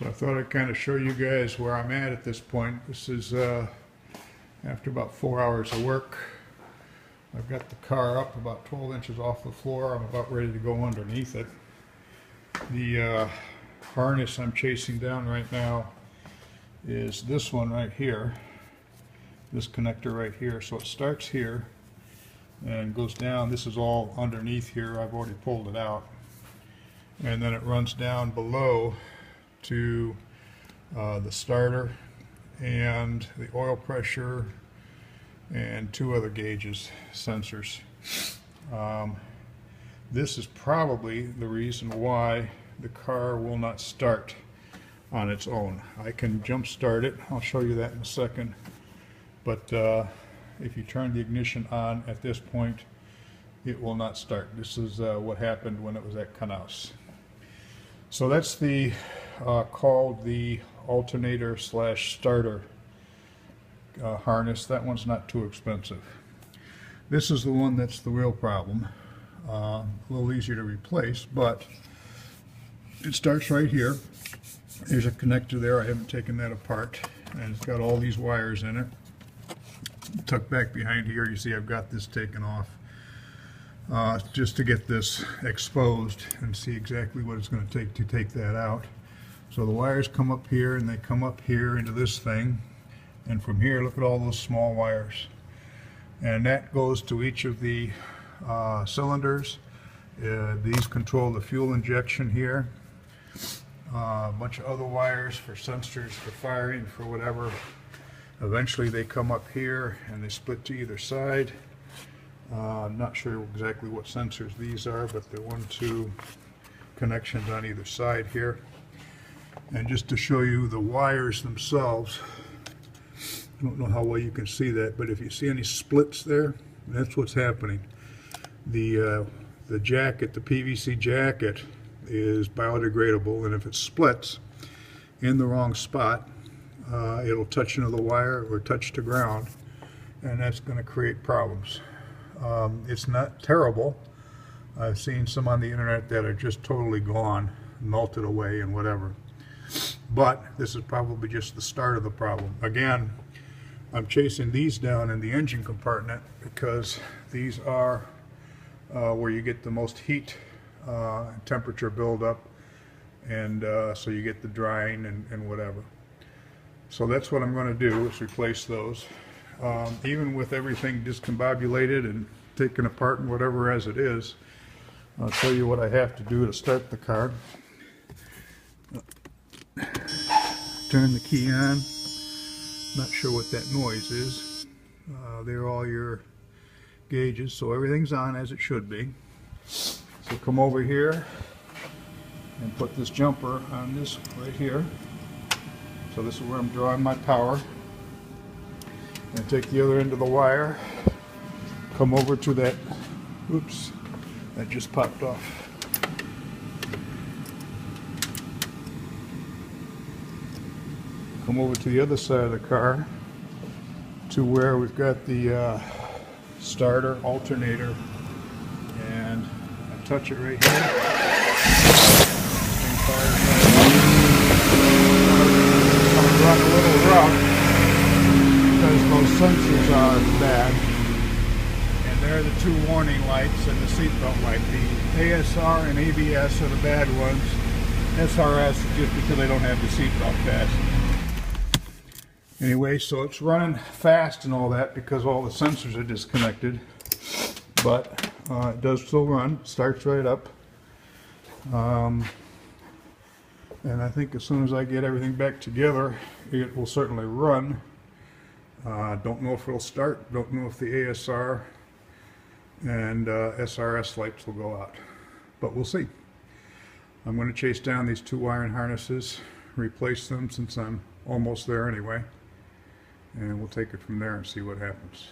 So I thought I'd kind of show you guys where I'm at this point. This is after about 4 hours of work. I've got the car up about 12 inches off the floor. I'm about ready to go underneath it. The harness I'm chasing down right now is this one right here, this connector right here. So it starts here and goes down. This is all underneath here. I've already pulled it out, and then it runs down below to the starter and the oil pressure and two other gauges, sensors. This is probably the reason why the car will not start on its own. I can jump start it. I'll show you that in a second. But if you turn the ignition on at this point, it will not start. This is what happened when it was at Knaus. So that's the called the alternator slash starter harness. That one's not too expensive. This is the one that's the real problem. A little easier to replace, but it starts right here. There's a connector there. I haven't taken that apart, and it's got all these wires in it. Tucked back behind here, you see I've got this taken off just to get this exposed and see exactly what it's going to take that out. So the wires come up here and they come up here into this thing, and from here, look at all those small wires, and that goes to each of the cylinders. These control the fuel injection here. A bunch of other wires for sensors, for firing, for whatever. Eventually they come up here and they split to either side. I'm not sure exactly what sensors these are, but they're 1-2 connections on either side here. And just to show you the wires themselves, I don't know how well you can see that, but if you see any splits there, that's what's happening. The jacket, the PVC jacket, is biodegradable, and if it splits in the wrong spot, it'll touch another wire or touch the ground, and that's going to create problems. It's not terrible. I've seen some on the internet that are just totally gone, melted away and whatever. But this is probably just the start of the problem. Again, I'm chasing these down in the engine compartment because these are where you get the most heat, temperature buildup, and so you get the drying and whatever. So that's what I'm going to do, is replace those. Even with everything discombobulated and taken apart and whatever as it is, I'll tell you what I have to do to start the car. Turn the key on. Not sure what that noise is. They're all your gauges, so everything's on as it should be. So come over here and put this jumper on this right here. So this is where I'm drawing my power. And take the other end of the wire, come over to that, oops, that just popped off. Come over to the other side of the car to where we've got the starter alternator, and I touch it right here. Thing fires right up. I'm going to run a little rough because those sensors are bad, and they're the two warning lights and the seatbelt light. The ASR and ABS are the bad ones. SRS is just because they don't have the seatbelt fastened. Anyway, so it's running fast and all that because all the sensors are disconnected, but it does still run. Starts right up, and I think as soon as I get everything back together, it will certainly run. Don't know if it'll start, don't know if the ASR and SRS lights will go out, but we'll see. I'm going to chase down these two wiring harnesses, replace them since I'm almost there anyway, and we'll take it from there and see what happens.